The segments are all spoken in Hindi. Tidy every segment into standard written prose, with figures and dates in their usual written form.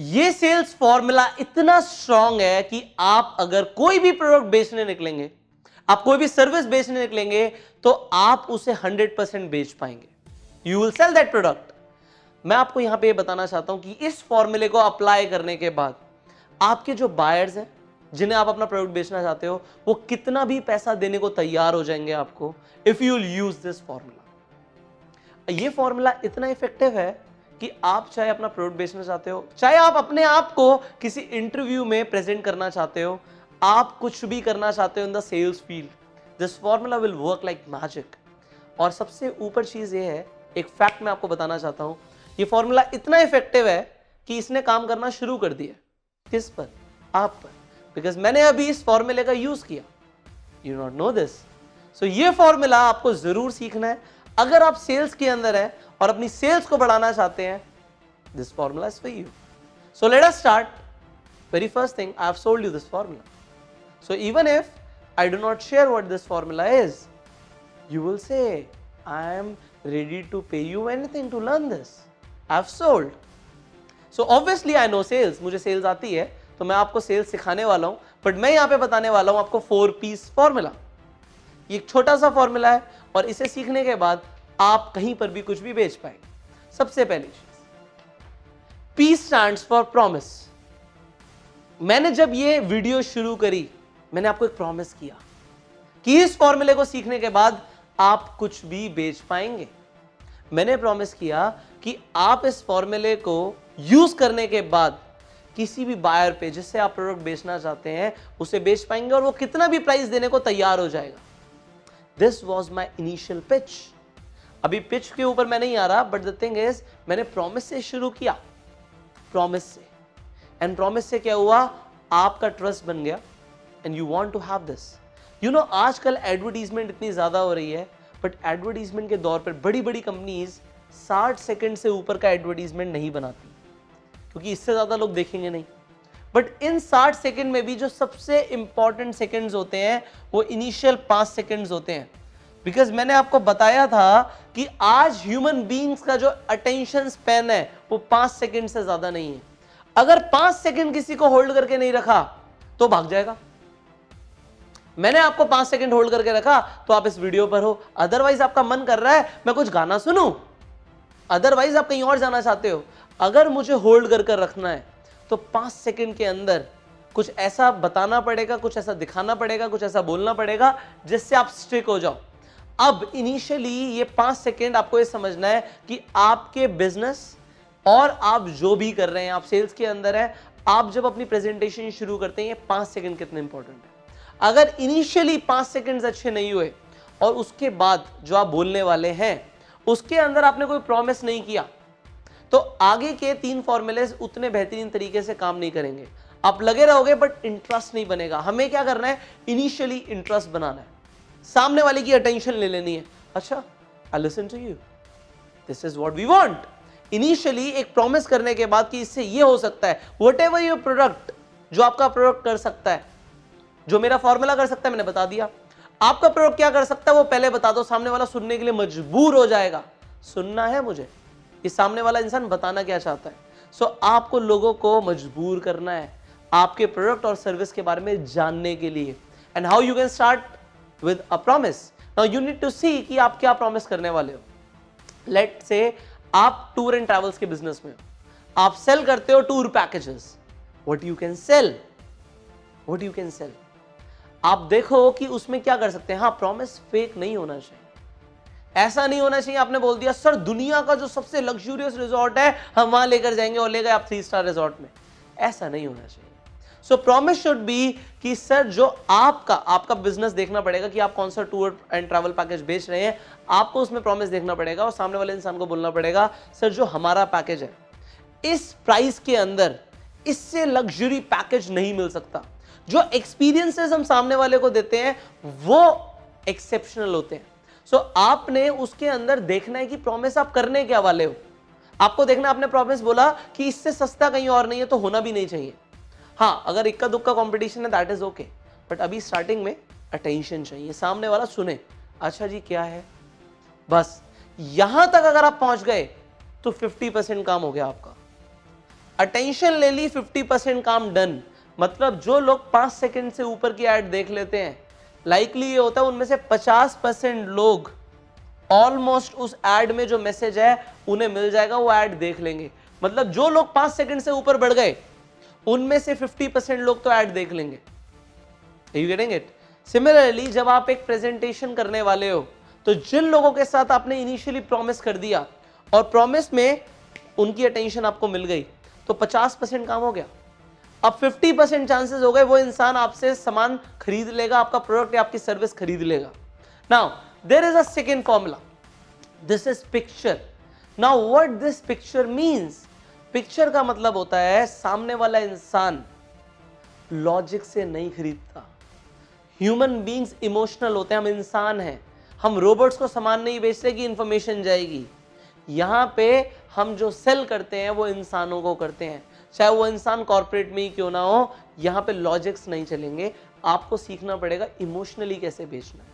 ये सेल्स फॉर्मूला इतना स्ट्रांग है कि आप अगर कोई भी प्रोडक्ट बेचने निकलेंगे, आप कोई भी सर्विस बेचने निकलेंगे, तो आप उसे 100% बेच पाएंगे। You will sell that product. मैं आपको यहां पे बताना चाहता हूं कि इस फॉर्मूले को अप्लाई करने के बाद आपके जो बायर्स हैं, जिन्हें आप अपना प्रोडक्ट बेचना चाहते हो, वो कितना भी पैसा देने को तैयार हो जाएंगे आपको, if you will use this formula. ये फॉर्मूला इतना इफेक्टिव है कि आप चाहे अपना प्रोडक्ट बेचना चाहते हो, चाहे आप अपने आप को किसी इंटरव्यू में प्रेजेंट करना चाहते हो, आप कुछ भी करना चाहते हो in the sales field, this formula will work like magic. और सबसे ऊपर चीज ये है, एक फैक्ट मैं आपको बताना चाहता हूं, ये फॉर्मूला इतना इफेक्टिव है कि इसने काम करना शुरू कर दिया। किस पर? आप पर। बिकॉज मैंने अभी इस फॉर्मूले का यूज किया। You not know this. So ये फॉर्मूला आपको जरूर सीखना है अगर आप सेल्स के अंदर हैं और अपनी सेल्स को बढ़ाना चाहते हैं। This formula is for you. So let us start. Very first thing, I have sold you this formula. So even if I do not share what this formula is, you will say, I am ready to pay you anything to learn this. I have sold. So obviously I know sales. मुझे sales आती है, तो मैं आपको sales सिखाने वाला हूँ, but मैं यहाँ पे बताने वाला हूँ आपको 4 piece formula. ये एक छोटा सा फॉर्मूला है और इसे सीखने के बाद आप कहीं पर भी कुछ भी बेच पाएंगे। सबसे पहली चीज, P stands for promise. मैंने जब ये वीडियो शुरू करी, मैंने आपको एक प्रॉमिस किया कि इस फॉर्मूले को सीखने के बाद आप कुछ भी बेच पाएंगे। मैंने प्रॉमिस किया कि आप इस फॉर्मूले को यूज करने के बाद किसी भी बायर पे जिससे आप प्रोडक्ट बेचना चाहते हैं उसे बेच पाएंगे और वो कितना भी प्राइस देने को तैयार हो जाएगा। This was my initial pitch. अभी पिच के ऊपर मैं नहीं आ रहा, बट द थिंग इज, मैंने प्रॉमिस से शुरू किया, प्रॉमिस से। एंड प्रॉमिस से क्या हुआ, आपका ट्रस्ट बन गया and you want to have this. You know, आजकल एडवर्टीजमेंट इतनी ज्यादा हो रही है, बट एडवर्टीजमेंट के दौर पर बड़ी बड़ी कंपनीज 60 सेकंड से ऊपर का एडवर्टीजमेंट नहीं बनाती, क्योंकि इससे ज्यादा लोग देखेंगे नहीं। बट इन 60 सेकंड में भी जो सबसे इंपॉर्टेंट सेकंड्स होते हैं वो इनिशियल 5 सेकंड्स होते हैं। बिकॉज मैंने आपको बताया था कि आज ह्यूमन बीइंग्स का जो अटेंशन स्पैन है वो 5 सेकंड से ज्यादा नहीं है। अगर 5 सेकंड किसी को होल्ड करके नहीं रखा तो भाग जाएगा। मैंने आपको 5 सेकंड होल्ड करके रखा तो आप इस वीडियो पर हो, अदरवाइज आपका मन कर रहा है मैं कुछ गाना सुनूं, अदरवाइज आप कहीं और जाना चाहते हो। अगर मुझे होल्ड कर रखना है तो 5 सेकंड के अंदर कुछ ऐसा बताना पड़ेगा, कुछ ऐसा दिखाना पड़ेगा, कुछ ऐसा बोलना पड़ेगा जिससे आप स्टिक हो जाओ। अब इनिशियली ये 5 सेकंड आपको ये समझना है कि आपके बिजनेस और आप जो भी कर रहे हैं, आप सेल्स के अंदर है, आप जब अपनी प्रेजेंटेशन शुरू करते हैं, ये 5 सेकंड कितने इंपॉर्टेंट है। अगर इनिशियली 5 सेकंड्स अच्छे नहीं हुए और उसके बाद जो आप बोलने वाले हैं उसके अंदर आपने कोई प्रॉमिस नहीं किया, तो आगे के 3 फॉर्मूलेस उतने बेहतरीन तरीके से काम नहीं करेंगे। आप लगे रहोगे बट इंटरेस्ट नहीं बनेगा। हमें क्या करना है, इनिशियली इंटरेस्ट बनाना है, सामने वाले की अटेंशन ले लेनी है। अच्छा, I listen to you, this is what we want. Initially एक प्रॉमिस करने के बाद कि इससे ये हो सकता है, व्हाटएवर योर प्रोडक्ट, जो आपका प्रोडक्ट कर सकता है, जो मेरा फॉर्मूला कर सकता है, मैंने बता दिया। आपका प्रोडक्ट क्या कर सकता है वो पहले बता दो, सामने वाला सुनने के लिए मजबूर हो जाएगा। सुनना है मुझे कि सामने वाला इंसान बताना क्या चाहता है। सो आपको लोगों को मजबूर करना है आपके प्रोडक्ट और सर्विस के बारे में जानने के लिए। And how you can start with a promise. Now you need to see कि आप क्या प्रॉमिस करने वाले हो। लेट्स से आप टूर एंड ट्रैवल्स के बिजनेस में हो, आप सेल करते हो tour packages. What you can sell, what you can sell, आप देखो कि उसमें क्या कर सकते हैं। हाँ, प्रॉमिस फेक नहीं होना चाहिए। ऐसा नहीं होना चाहिए आपने बोल दिया सर दुनिया का जो सबसे लग्जूरियस रिजॉर्ट है हम वहां लेकर जाएंगे और ले गए आप 3 स्टार रिजॉर्ट में। ऐसा नहीं होना चाहिए। सो प्रॉमिस शुड बी कि सर जो आपका बिजनेस देखना पड़ेगा कि आप कौन सा टूर एंड ट्रैवल पैकेज बेच रहे हैं, आपको उसमें प्रॉमिस देखना पड़ेगा और सामने वाले इंसान को बोलना पड़ेगा सर जो हमारा पैकेज है इस प्राइस के अंदर इससे लग्जरी पैकेज नहीं मिल सकता। जो एक्सपीरियंसेस हम सामने वाले को देते हैं वो एक्सेप्शनल होते हैं। सो आपने उसके अंदर देखना है कि प्रॉमिस आप करने क्या वाले हो। आपको देखना, आपने प्रॉमिस बोला कि इससे सस्ता कहीं और नहीं है तो होना भी नहीं चाहिए। हाँ, अगर इक्का दुक्का कंपटीशन है दैट इज ओके, बट अभी स्टार्टिंग में अटेंशन चाहिए, सामने वाला सुने, अच्छा जी क्या है, बस यहां तक अगर आप पहुंच गए तो 50% काम हो गया आपका। अटेंशन ले ली, 50% काम डन। मतलब जो लोग 5 सेकंड से ऊपर की ऐड देख लेते हैं, लाइकली ये होता है उनमें से 50% लोग ऑलमोस्ट उस ऐड में जो मैसेज है उन्हें मिल जाएगा, वो ऐड देख लेंगे। मतलब जो लोग 5 सेकंड से ऊपर बढ़ गए उनमें से 50% लोग तो ऐड देख लेंगे। You getting it? सिमिलरली जब आप एक प्रेजेंटेशन करने वाले हो तो जिन लोगों के साथ आपने इनिशियली प्रॉमिस कर दिया और प्रॉमिस में उनकी अटेंशन आपको मिल गई तो 50% काम हो गया। अब 50% चांसेस हो गए वो इंसान आपसे सामान खरीद लेगा, आपका प्रोडक्ट या आपकी सर्विस खरीद लेगा। Now there is a second formula, this is picture. Now what this picture means, picture का मतलब होता है सामने वाला इंसान लॉजिक से नहीं खरीदता। ह्यूमन बीइंग्स इमोशनल होते हैं, हम इंसान हैं, हम रोबोट्स को सामान नहीं बेचते कि इंफॉर्मेशन जाएगी। यहां पे हम जो सेल करते हैं वो इंसानों को करते हैं, चाहे वो इंसान कॉर्पोरेट में ही क्यों ना हो। यहां पे लॉजिक्स नहीं चलेंगे, आपको सीखना पड़ेगा इमोशनली कैसे बेचना है।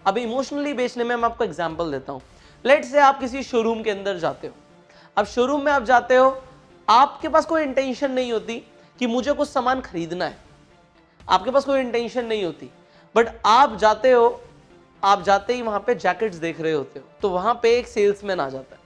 अब इमोशनली बेचने में मैं आपको एग्जांपल देता हूं। लेट्स से आप किसी शोरूम के अंदर जाते हो। अब शोरूम में आप जाते हो, आपके पास कोई इंटेंशन नहीं होती कि मुझे कुछ सामान खरीदना है, आपके पास कोई इंटेंशन नहीं होती, बट आप जाते हो, आप जाते ही वहां पे जैकेट्स देख रहे होते हो, तो वहां पे एक सेल्समैन आ जाता है।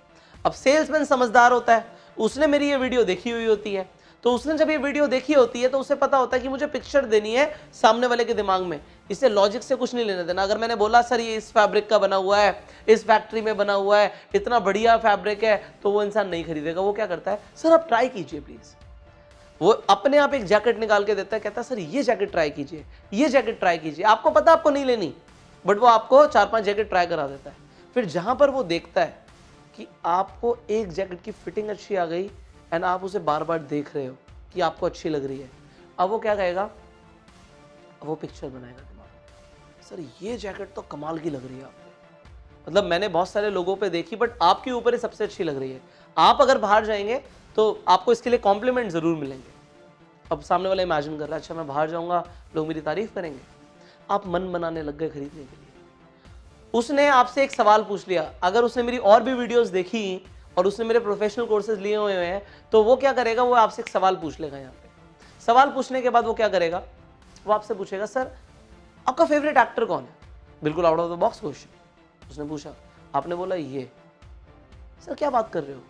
अब सेल्समैन समझदार होता है, उसने मेरी ये वीडियो देखी हुई होती है, तो उसने जब ये वीडियो देखी होती है तो उसे पता होता है कि मुझे पिक्चर देनी है सामने वाले के दिमाग में, इसे लॉजिक से कुछ नहीं लेने देना। अगर मैंने बोला सर ये इस फैब्रिक का बना हुआ है, इस फैक्ट्री में बना हुआ है, इतना बढ़िया फैब्रिक है, तो वो इंसान नहीं खरीदेगा। वो क्या करता है, सर आप ट्राई कीजिए प्लीज। वो अपने आप एक जैकेट निकाल के देता है, कहता है सर ये जैकेट ट्राई कीजिए, ये जैकेट ट्राई कीजिए। आपको पता आपको नहीं लेनी, बट वो आपको 4-5 जैकेट ट्राई करा देता है। फिर जहां पर वो देखता है कि आपको एक जैकेट की फिटिंग अच्छी आ गई एंड आप उसे बार बार देख रहे हो कि आपको अच्छी लग रही है, अब वो क्या कहेगा, वो पिक्चर बनाएगा दिमाग में, सर ये जैकेट तो कमाल की लग रही है आपको, मतलब मैंने बहुत सारे लोगों पे देखी बट आपके ऊपर ही सबसे अच्छी लग रही है। आप अगर बाहर जाएंगे तो आपको इसके लिए कॉम्प्लीमेंट जरूर मिलेंगे। अब सामने वाला इमेजिन कर रहा है, अच्छा मैं बाहर जाऊंगा लोग मेरी तारीफ करेंगे, आप मन बनाने लग गए खरीदने के लिए। उसने आपसे एक सवाल पूछ लिया, अगर उसने मेरी और भी वीडियोस देखी और उसने मेरे प्रोफेशनल कोर्सेज लिए हुए हैं तो वो क्या करेगा, वो आपसे एक सवाल पूछ लेगा। यहाँ पे सवाल पूछने के बाद वो क्या करेगा, वो आपसे पूछेगा सर आपका फेवरेट एक्टर कौन है, बिल्कुल out of the box question. उसने पूछा, आपने बोला ये, सर क्या बात कर रहे हो,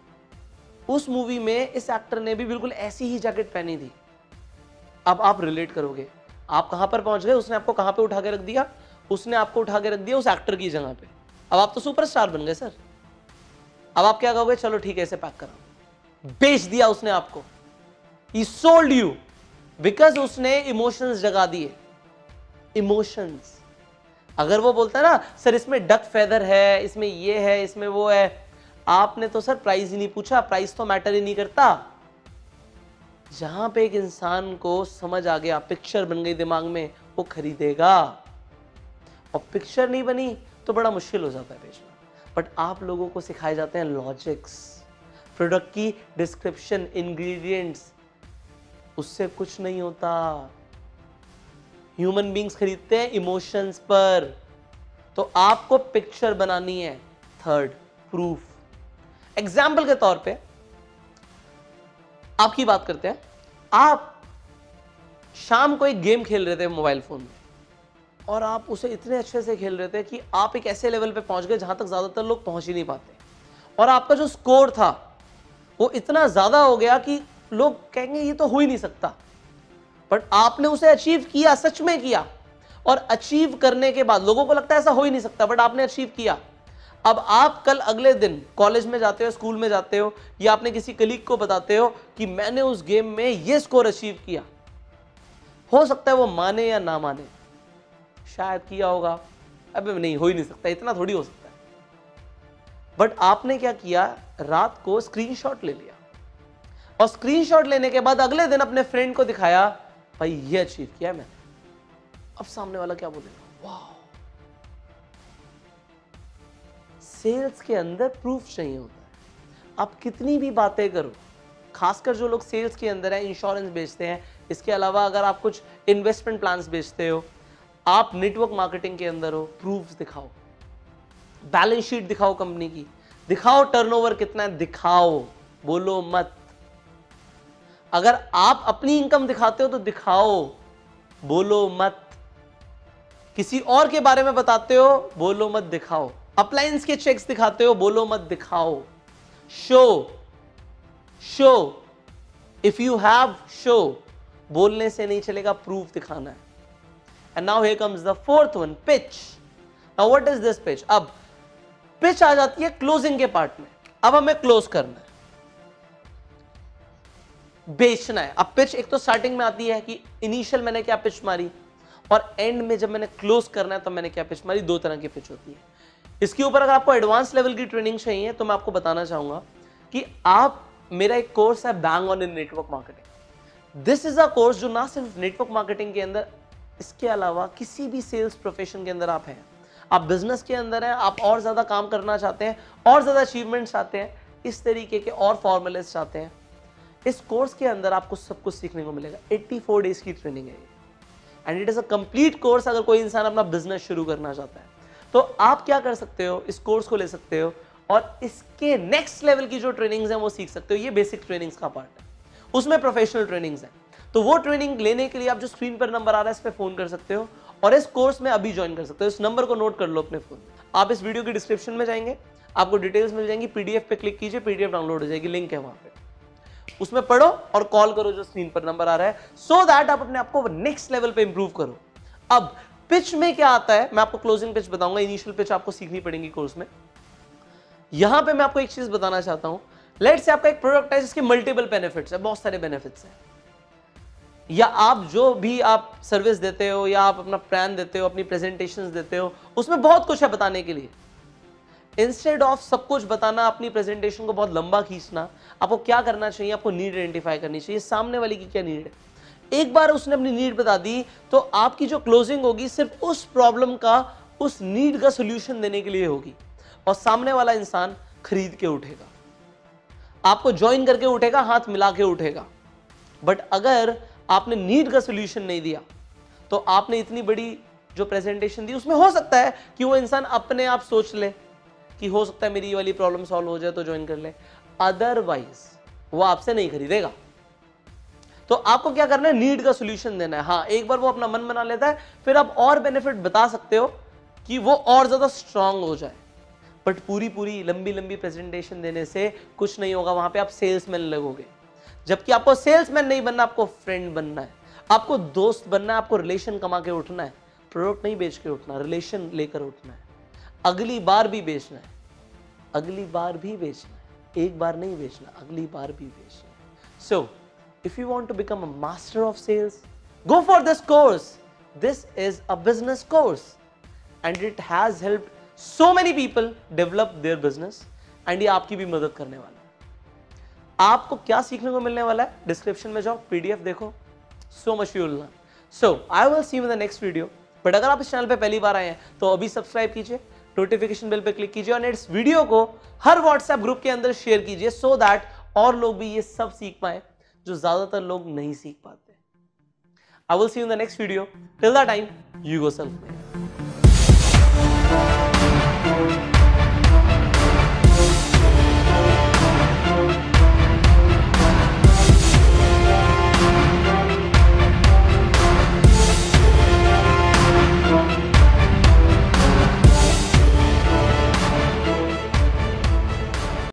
उस मूवी में इस एक्टर ने भी बिल्कुल ऐसी ही जैकेट पहनी थी। अब आप रिलेट करोगे, आप कहां पर पहुंच गए, उसने आपको कहां पे उठा के रख दिया, उसने आपको उठा के रख दिया उस एक्टर की जगह पे। अब आप तो सुपरस्टार बन गए सर। अब आप क्या कहोगे, चलो ठीक है इसे पैक करो, बेच दिया उसने आपको, ही सोल्ड यू, बिकॉज उसने इमोशंस जगा दिए। इमोशंस, अगर वो बोलता है ना सर इसमें डक फेदर है, इसमें ये है, इसमें वो है, आपने तो सर प्राइस ही नहीं पूछा, प्राइस तो मैटर ही नहीं करता। जहां पे एक इंसान को समझ आ गया, पिक्चर बन गई दिमाग में, वो खरीदेगा। और पिक्चर नहीं बनी तो बड़ा मुश्किल हो जाता है बेचना। बट आप लोगों को सिखाए जाते हैं लॉजिक्स, प्रोडक्ट की डिस्क्रिप्शन, इंग्रेडिएंट्स, उससे कुछ नहीं होता। ह्यूमन बीइंग्स खरीदते हैं इमोशंस पर, तो आपको पिक्चर बनानी है। Third, proof. एग्जाम्पल के तौर पे आपकी बात करते हैं, आप शाम को एक गेम खेल रहे थे मोबाइल फोन में और आप उसे इतने अच्छे से खेल रहे थे कि आप एक ऐसे लेवल पे पहुंच गए जहां तक ज्यादातर लोग पहुंच ही नहीं पाते, और आपका जो स्कोर था वो इतना ज्यादा हो गया कि लोग कहेंगे ये तो हो ही नहीं सकता, बट आपने उसे अचीव किया, सच में किया। और अचीव करने के बाद लोगों को लगता है ऐसा हो ही नहीं सकता, बट आपने अचीव किया। अब आप कल अगले दिन कॉलेज में जाते हो, स्कूल में जाते हो, या अपने किसी कलीग को बताते हो कि मैंने उस गेम में ये स्कोर अचीव किया। हो सकता है वो माने या ना माने, शायद किया होगा, अबे नहीं हो ही नहीं सकता, इतना थोड़ी हो सकता है। बट आपने क्या किया, रात को स्क्रीनशॉट ले लिया, और स्क्रीनशॉट लेने के बाद अगले दिन अपने फ्रेंड को दिखाया, भाई ये अचीव किया मैंने। अब सामने वाला क्या बोलेगा, वाह। सेल्स के अंदर प्रूफ चाहिए होता है। आप कितनी भी बातें करो, खासकर जो लोग सेल्स के अंदर है, इंश्योरेंस बेचते हैं, इसके अलावा अगर आप कुछ इन्वेस्टमेंट प्लान्स बेचते हो, आप नेटवर्क मार्केटिंग के अंदर हो, प्रूफ्स दिखाओ, बैलेंस शीट दिखाओ कंपनी की, दिखाओ टर्नओवर कितना है, दिखाओ, बोलो मत। अगर आप अपनी इनकम दिखाते हो तो दिखाओ, बोलो मत। किसी और के बारे में बताते हो, बोलो मत, दिखाओ। अपलायंस के चेक्स दिखाते हो, बोलो मत, दिखाओ। Show, show, if you have show, बोलने से नहीं चलेगा, प्रूफ दिखाना है। And now here comes the fourth one, pitch. Now what is this pitch? अब पिच आ जाती है क्लोजिंग के पार्ट में। अब हमें क्लोज करना है, बेचना है। अब पिच एक तो स्टार्टिंग में आती है कि इनिशियल मैंने क्या पिच मारी, और एंड में जब मैंने क्लोज करना है तो मैंने क्या पिच मारी। दो तरह की पिच होती है। इसके ऊपर अगर आपको एडवांस लेवल की ट्रेनिंग चाहिए तो मैं आपको बताना चाहूंगा कि आप, मेरा एक कोर्स है bang on in network marketing. This is a course जो ना सिर्फ नेटवर्क मार्केटिंग के अंदर, इसके अलावा किसी भी सेल्स प्रोफेशन के अंदर आप हैं, आप बिजनेस के अंदर हैं, आप और ज्यादा काम करना चाहते हैं, और ज्यादा अचीवमेंट्स चाहते हैं, इस तरीके के और फॉर्मुलेस चाहते हैं, इस कोर्स के अंदर आपको सब कुछ सीखने को मिलेगा। 84 डेज की ट्रेनिंग है ये, and it is a complete course. अगर कोई इंसान अपना बिजनेस शुरू करना चाहता है तो आप क्या कर सकते हो, इस कोर्स को ले सकते हो और इसके नेक्स्ट लेवल की जो ट्रेनिंग्स हैं वो सीख सकते हो। ये बेसिक ट्रेनिंग्स का पार्ट है, उसमें प्रोफेशनल ट्रेनिंग्स हैं। तो वो ट्रेनिंग लेने के लिए आप जो स्क्रीन पर नंबर आ रहा है इस पर फोन कर सकते हो और इस कोर्स में अभी ज्वाइन कर सकते हो। इस नंबर को नोट कर लो अपने फोन। आप इस वीडियो की डिस्क्रिप्शन में जाएंगे, आपको डिटेल्स मिल जाएंगी, पीडीएफ पे क्लिक कीजिए, पीडीएफ डाउनलोड हो जाएगी, लिंक है वहां पे, उसमें पढ़ो और कॉल करो जो स्क्रीन पर नंबर आ रहा है, सो दैट आप अपने आप को नेक्स्ट लेवल पे इंप्रूव करो। अब पिच में क्या आता है, मैं आपको क्लोजिंग पिच बताऊंगा, इनिशियल पिच आपको सीखनी पड़ेगी कोर्स में। यहां पे मैं आपको एक चीज बताना चाहता हूं, लेट्स से आपका एक प्रोडक्ट है जिसके मल्टीपल बेनिफिट्स है, बहुत सारे बेनिफिट्स हैं, या आप जो भी आप सर्विस देते हो या आप अपना प्लान देते हो, अपनी प्रेजेंटेशंस देते हो, उसमें बहुत कुछ है बताने के लिए। इंस्टेड ऑफ सब कुछ बताना, अपनी प्रेजेंटेशन को बहुत लंबा खींचना, आपको क्या करना चाहिए, आपको नीड आइडेंटिफाई करनी चाहिए, सामने वाले की क्या नीड है। एक बार उसने अपनी नीड बता दी तो आपकी जो क्लोजिंग होगी सिर्फ उस प्रॉब्लम का, उस नीड का सॉल्यूशन देने के लिए होगी, और सामने वाला इंसान खरीद के उठेगा, आपको ज्वाइन करके उठेगा, हाथ मिला के उठेगा। बट अगर आपने नीड का सॉल्यूशन नहीं दिया तो आपने इतनी बड़ी जो प्रेजेंटेशन दी उसमें हो सकता है कि वो इंसान अपने आप सोच ले कि हो सकता है मेरी ये वाली प्रॉब्लम सॉल्व हो जाए तो ज्वाइन कर ले, अदरवाइज वो आपसे नहीं खरीदेगा। तो आपको क्या करना है, नीड का सॉल्यूशन देना है। हाँ, एक बार वो अपना मन बना लेता है फिर आप और बेनिफिट बता सकते हो कि वो और ज्यादा स्ट्रांग हो जाए। बट पूरी लंबी लंबी प्रेजेंटेशन देने से कुछ नहीं होगा, वहां पे आप सेल्समैन लगोगे। जबकि आपको सेल्समैन नहीं बनना, आपको फ्रेंड बनना है, आपको दोस्त बनना है, आपको रिलेशन कमा के उठना है, प्रोडक्ट नहीं बेच के उठना, रिलेशन लेकर उठना है। अगली बार भी बेचना है, अगली बार भी बेचना है, एक बार नहीं बेचना, अगली बार भी बेचना है। सो if you want to become a master of sales, go for this course. This is a business course and it has helped so many people develop their business, and ये आपकी भी मदद करने वाला है। आपको क्या सीखने को मिलने वाला है, डिस्क्रिप्शन में जाओ, पीडीएफ देखो, so much you will learn. So I will see you in the next video. But अगर आप इस चैनल पे पहली बार आए हैं तो अभी सब्सक्राइब कीजिए, नोटिफिकेशन बेल पे क्लिक कीजिए और इस वीडियो को हर व्हाट्सएप ग्रुप के अंदर शेयर कीजिए, सो दैट और लोग भी ये सब सीख पाए जो ज्यादातर लोग नहीं सीख पाते। I will see you in the next video. Till that time, you go self-made.